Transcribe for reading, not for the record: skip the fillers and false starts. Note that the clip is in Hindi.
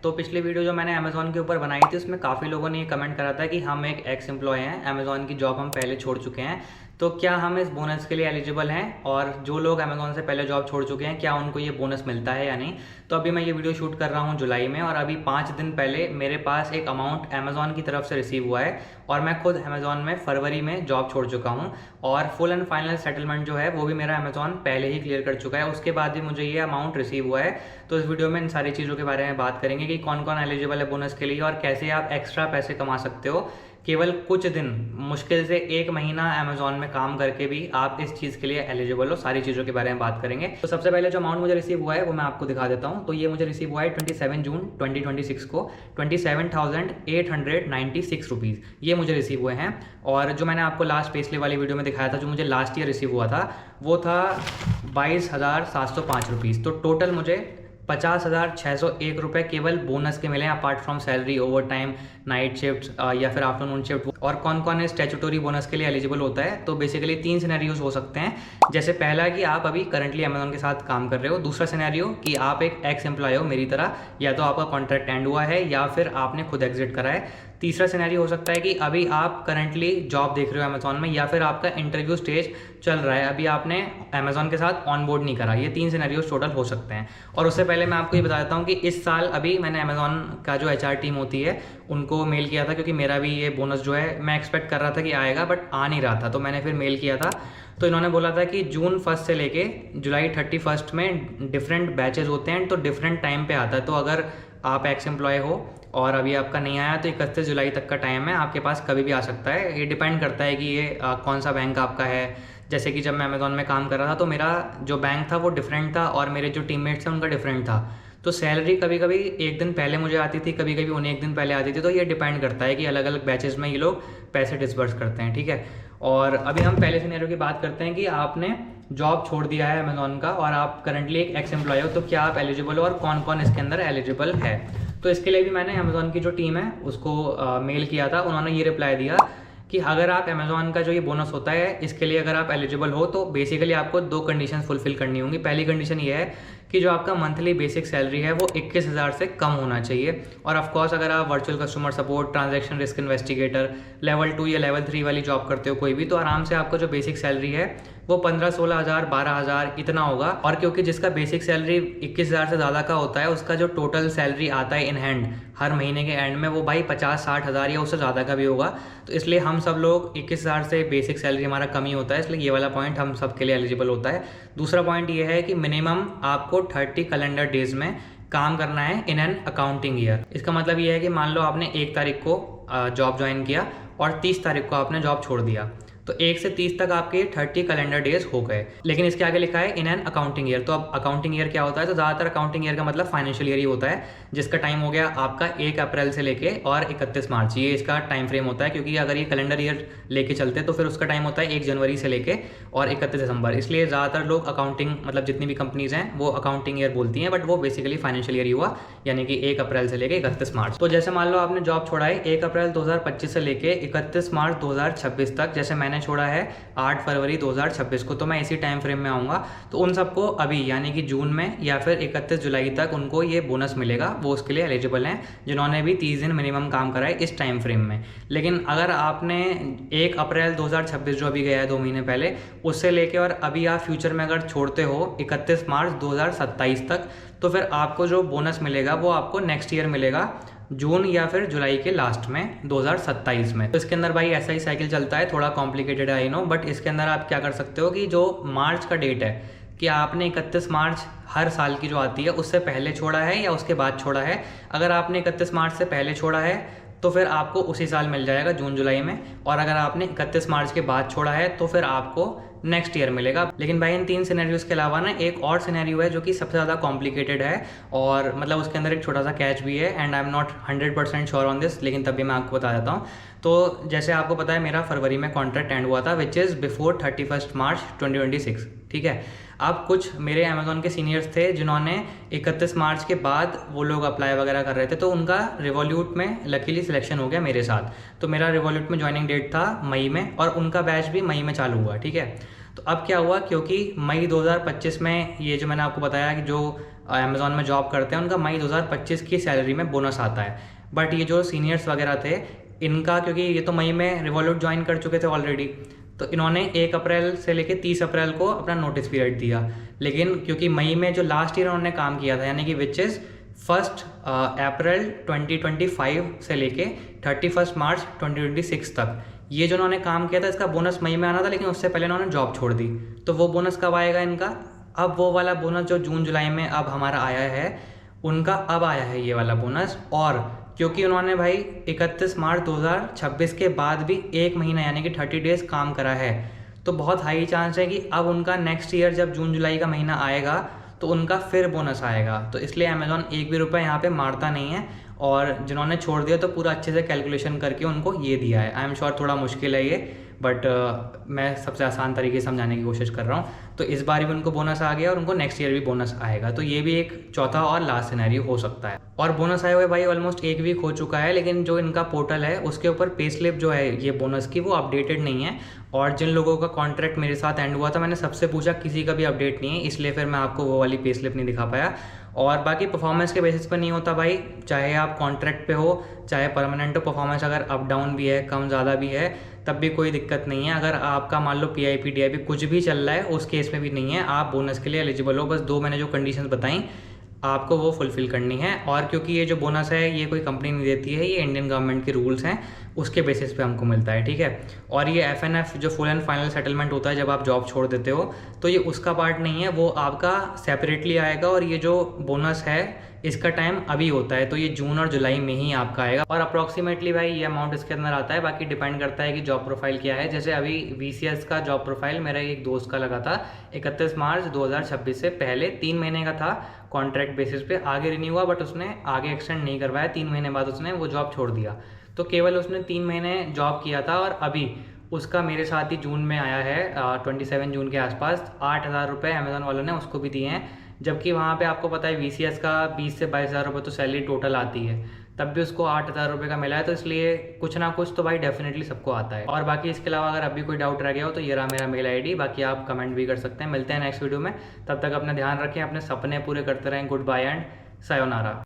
तो पिछली वीडियो जो मैंने अमेज़ॉन के ऊपर बनाई थी उसमें काफ़ी लोगों ने ये कमेंट करा था कि हम एक एक्स एम्प्लॉय हैं, अमेज़ॉन की जॉब हम पहले छोड़ चुके हैं, तो क्या हम इस बोनस के लिए एलिजिबल हैं, और जो लोग अमेज़ॉन से पहले जॉब छोड़ चुके हैं क्या उनको ये बोनस मिलता है या नहीं। तो अभी मैं ये वीडियो शूट कर रहा हूँ जुलाई में, और अभी 5 दिन पहले मेरे पास एक अमाउंट अमेज़ॉन की तरफ से रिसीव हुआ है, और मैं खुद अमेज़ॉन में फरवरी में जॉब छोड़ चुका हूँ, और फुल एंड फाइनल सेटलमेंट जो है वो भी मेरा अमेज़ॉन पहले ही क्लियर कर चुका है। उसके बाद भी मुझे ये अमाउंट रिसीव हुआ है। तो इस वीडियो में इन सारी चीज़ों के बारे में बात करेंगे कि कौन कौन एलिजिबल है बोनस के लिए, और कैसे आप एक्स्ट्रा पैसे कमा सकते हो केवल कुछ दिन, मुश्किल से 1 महीना अमेज़ॉन में काम करके भी आप इस चीज़ के लिए एलिजिबल हो। सारी चीज़ों के बारे में बात करेंगे। तो सबसे पहले जो अमाउंट मुझे रिसीव हुआ है वो मैं आपको दिखा देता हूँ। तो ये मुझे रिसीव हुआ है 27 जून 2026 को 27,896 रुपीज़ ये मुझे रिसीव हुए हैं। और जो मैंने आपको लास्ट पे स्लिप वाली वीडियो में दिखाया था, जो मुझे लास्ट ईयर रिसीव हुआ था, वो था 22,705 रुपीज़। तो टोटल मुझे 50,601 रुपये केवल बोनस के मिले हैं, apart from salary, over time, night shift या फिर आफ्टरनून शिफ्ट। और कौन कौन इस स्टैट्यूटरी बोनस के लिए एलिजिबल होता है, तो बेसिकली 3 सिनेरियोज हो सकते हैं। जैसे पहला कि आप अभी करंटली अमेज़ॉन के साथ काम कर रहे हो। दूसरा सिनेरियो कि आप एक एक्स एम्प्लॉय हो मेरी तरह, या तो आपका कॉन्ट्रैक्ट एंड हुआ है या फिर आपने खुद एग्जिट करा है। तीसरा सिनेरियो हो सकता है कि अभी आप करंटली जॉब देख रहे हो अमेज़ॉन में, या फिर आपका इंटरव्यू स्टेज चल रहा है, अभी आपने अमेज़ॉन के साथ ऑनबोर्ड नहीं करा। ये 3 सिनेरियोज टोटल हो सकते हैं। और उससे पहले मैं आपको ये बता देता हूँ कि इस साल अभी मैंने अमेज़ॉन का जो HR टीम होती है उनको मेल किया था, क्योंकि मेरा भी ये बोनस जो है मैं एक्सपेक्ट कर रहा था कि आएगा, बट आ नहीं रहा था। तो मैंने फिर मेल किया था, तो इन्होंने बोला था कि जून 1 से लेके जुलाई 31 में डिफरेंट बैचेज होते हैं, तो डिफरेंट टाइम पे आता है। तो अगर आप एक्स एम्प्लॉय हो और अभी आपका नहीं आया, तो 31 जुलाई तक का टाइम है, आपके पास कभी भी आ सकता है। ये डिपेंड करता है कि ये कौन सा बैंक आपका है। जैसे कि जब मैं अमेज़ॉन में काम कर रहा था तो मेरा जो बैंक था वो डिफरेंट था, और मेरे जो टीममेट्स थे उनका डिफरेंट था। तो सैलरी कभी कभी 1 दिन पहले मुझे आती थी, कभी कभी उन्हें 1 दिन पहले आती थी। तो ये डिपेंड करता है कि अलग अलग बैचेस में ये लोग पैसे डिसबर्स करते हैं, ठीक है। और अभी हम पहले सिनेरियो की बात करते हैं कि आपने जॉब छोड़ दिया है अमेज़ॉन का, और आप करंटली एक एक्स एम्प्लॉय हो, तो क्या आप एलिजिबल हो, और कौन कौन इसके अंदर एलिजिबल है। तो इसके लिए भी मैंने अमेज़ॉन की जो टीम है उसको मेल किया था। उन्होंने ये रिप्लाई दिया कि अगर आप अमेज़ॉन का जो ये बोनस होता है इसके लिए अगर आप एलिजिबल हो, तो बेसिकली आपको 2 कंडीशन फुलफिल करनी होंगी। पहली कंडीशन ये है कि जो आपका मंथली बेसिक सैलरी है वो 21,000 से कम होना चाहिए। और ऑफकोर्स अगर आप virtual customer support, transaction risk investigator, level 2 या लेवल 3 वाली जॉब करते हो कोई भी, तो आराम से आपका जो बेसिक सैलरी है वो 15-16,000, 12,000 इतना होगा। और क्योंकि जिसका बेसिक सैलरी 21,000 से ज़्यादा का होता है, उसका जो टोटल सैलरी आता है इन हैंड हर महीने के एंड में, वो भाई 50-60,000 या उससे ज़्यादा का भी होगा। तो इसलिए हम सब लोग 21,000 से बेसिक सैलरी हमारा कम ही होता है, इसलिए ये वाला पॉइंट हम सब के लिए एलिजिबल होता है। दूसरा पॉइंट ये है कि मिनिमम आपको 30 कैलेंडर डेज में काम करना है इन एन अकाउंटिंग ईयर। इसका मतलब ये है कि मान लो आपने 1 तारीख को जॉब ज्वाइन किया और 30 तारीख को आपने जॉब छोड़ दिया, तो 1 से 30 तक आपके 30 कैलेंडर डेज हो गए। लेकिन इसके आगे लिखा है इन एन अकाउंटिंग ईयर। तो अब अकाउंटिंग ईयर क्या होता है, तो ज़्यादातर अकाउंटिंग ईयर का मतलब फाइनेंशियल ईयर ही होता है, जिसका टाइम हो गया आपका 1 अप्रैल से लेके और 31 मार्च, ये इसका टाइम फ्रेम होता है। क्योंकि अगर ये कैलेंडर ईयर लेके चलते तो फिर उसका टाइम होता है 1 जनवरी से लेके और 31 दिसंबर। इसलिए ज़्यादातर लोग अकाउंटिंग, मतलब जितनी भी कंपनीज हैं वो अकाउंटिंग ईयर बोलती हैं, बट वो बेसिकली फाइनेंशियल ईयर ही हुआ, यानी कि 1 अप्रैल से लेके 31 मार्च। तो जैसे मान लो आपने जॉब छोड़ा है 1 अप्रैल 2025 से लेके 31 मार्च 2026 तक, जैसे मैंने छोड़ा है 8 फरवरी 2026 को, तो मैं इसी टाइम फ्रेम में आऊँगा। तो उन सबको अभी यानी कि जून में या फिर 31 जुलाई तक उनको ये बोनस मिलेगा, वो उसके लिए एलिजिबल हैं जिन्होंने भी 30 दिन मिनिमम काम करा है इस टाइम फ्रेम में। लेकिन अगर आपने 1 अप्रैल 2026 जो अभी गया है 2 महीने पहले, उससे लेके और अभी आप फ्यूचर में अगर छोड़ते हो 31 मार्च 2027 तक, तो फिर आपको जो बोनस मिलेगा वो आपको नेक्स्ट ईयर मिलेगा जून या फिर जुलाई के लास्ट में 2027 में। तो इसके अंदर भाई ऐसा ही साइकिल चलता है, थोड़ा कॉम्प्लिकेटेड है आई नो, बट इसके अंदर आप क्या कर सकते हो कि जो मार्च का डेट है कि आपने 31 मार्च हर साल की जो आती है उससे पहले छोड़ा है या उसके बाद छोड़ा है। अगर आपने 31 मार्च से पहले छोड़ा है तो फिर आपको उसी साल मिल जाएगा जून जुलाई में, और अगर आपने 31 मार्च के बाद छोड़ा है तो फिर आपको नेक्स्ट ईयर मिलेगा। लेकिन भाई इन 3 सिनेरियोज के अलावा ना एक और सिनेरियो है जो कि सबसे ज़्यादा कॉम्प्लिकेटेड है, और मतलब उसके अंदर एक छोटा सा कैच भी है, and I am not 100% sure on this, लेकिन तब भी मैं आपको बता देता हूँ। तो जैसे आपको पता है मेरा फरवरी में कॉन्ट्रैक्ट एंड हुआ था, विच इज़ बिफोर 31 मार्च 2026, ठीक है। अब कुछ मेरे अमेज़ॉन के सीनियर्स थे जिन्होंने 31 मार्च के बाद वो लोग अप्लाई वगैरह कर रहे थे, तो उनका रिवॉल्यूट में लकीली सिलेक्शन हो गया मेरे साथ। तो मेरा रिवॉल्यूट में ज्वाइनिंग डेट था मई में, और उनका बैच भी मई में चालू हुआ, ठीक है। तो अब क्या हुआ, क्योंकि मई 2025 में ये जो मैंने आपको बताया कि जो अमेज़ॉन में जॉब करते हैं उनका मई 2025 की सैलरी में बोनस आता है, बट ये जो सीनियर्स वगैरह थे इनका, क्योंकि ये तो मई में रिवॉल्यूट ज्वाइन कर चुके थे ऑलरेडी, तो इन्होंने 1 अप्रैल से लेकर 30 अप्रैल को अपना नोटिस पीरियड दिया। लेकिन क्योंकि मई में जो लास्ट ईयर उन्होंने काम किया था, यानी कि विच इज़ 1 अप्रैल 2025 से लेके 31 मार्च 2026 तक, ये जो उन्होंने काम किया था इसका बोनस मई में आना था, लेकिन उससे पहले उन्होंने जॉब छोड़ दी। तो वो बोनस कब आएगा इनका? अब वो वाला बोनस जो जून जुलाई में अब हमारा आया है, उनका अब आया है ये वाला बोनस। और क्योंकि उन्होंने भाई 31 मार्च 2026 के बाद भी 1 महीना यानी कि 30 डेज़ काम करा है, तो बहुत हाई चांस है कि अब उनका नेक्स्ट ईयर जब जून जुलाई का महीना आएगा तो उनका फिर बोनस आएगा। तो इसलिए अमेज़ॉन एक भी रुपया यहाँ पे मारता नहीं है, और जिन्होंने छोड़ दिया तो पूरा अच्छे से कैलकुलेशन करके उनको ये दिया है। आई एम श्योर थोड़ा मुश्किल है ये, बट मैं सबसे आसान तरीके से समझाने की कोशिश कर रहा हूँ। तो इस बार भी उनको बोनस आ गया और उनको नेक्स्ट ईयर भी बोनस आएगा, तो ये भी एक चौथा और लास्ट सिनेरियो हो सकता है। और बोनस आए हुए भाई ऑलमोस्ट 1 वीक हो चुका है, लेकिन जो इनका पोर्टल है उसके ऊपर पे स्लिप जो है ये बोनस की वो अपडेटेड नहीं है। और जिन लोगों का कॉन्ट्रैक्ट मेरे साथ एंड हुआ था, मैंने सबसे पूछा, किसी का भी अपडेट नहीं है, इसलिए फिर मैं आपको वो वाली पे स्लिप नहीं दिखा पाया। और बाकी परफॉर्मेंस के बेसिस पर नहीं होता भाई, चाहे आप कॉन्ट्रैक्ट पे हो चाहे परमानेंट हो, परफॉर्मेंस अगर अप डाउन भी है, कम ज़्यादा भी है, तब भी कोई दिक्कत नहीं है। अगर आपका मान लो PIP DIP कुछ भी चल रहा है, उस केस में भी नहीं है, आप बोनस के लिए एलिजिबल हो। बस 2 मैंने जो कंडीशंस बताई आपको वो फुलफ़िल करनी है। और क्योंकि ये जो बोनस है ये कोई कंपनी नहीं देती है, ये इंडियन गवर्नमेंट के रूल्स हैं, उसके बेसिस पे हमको मिलता है, ठीक है। और ये FNF जो फुल एंड फाइनल सेटलमेंट होता है जब आप जॉब छोड़ देते हो, तो ये उसका पार्ट नहीं है, वो आपका सेपरेटली आएगा। और ये जो बोनस है इसका टाइम अभी होता है, तो ये जून और जुलाई में ही आपका आएगा। और अप्रॉक्सीमेटली भाई ये अमाउंट इसके अंदर आता है, बाकी डिपेंड करता है कि जॉब प्रोफाइल क्या है। जैसे अभी VCS का जॉब प्रोफाइल मेरा एक दोस्त का लगा था 31 मार्च 2026 से पहले, 3 महीने का था कॉन्ट्रैक्ट बेसिस पे, आगे रिन्यू हुआ बट उसने आगे एक्सटेंड नहीं करवाया, 3 महीने बाद उसने वो जॉब छोड़ दिया। तो केवल उसने 3 महीने जॉब किया था, और अभी उसका मेरे साथ ही जून में आया है 27 जून के आसपास 8,000 रुपये अमेज़ॉन वालों ने उसको भी दिए हैं। जबकि वहाँ पे आपको पता है VCS का 20 से 22,000 रुपये तो सैलरी टोटल आती है, तब भी उसको 8,000 रुपये का मिला है। तो इसलिए कुछ ना कुछ तो भाई डेफिनेटली सबको आता है। और बाकी इसके अलावा अगर अभी कोई डाउट रह गया हो तो ये रहा मेरा मेल ID, बाकी आप कमेंट भी कर सकते हैं। मिलते हैं नेक्स्ट वीडियो में, तब तक अपना ध्यान रखें, अपने सपने पूरे करते रहें। Goodbye and sayonara.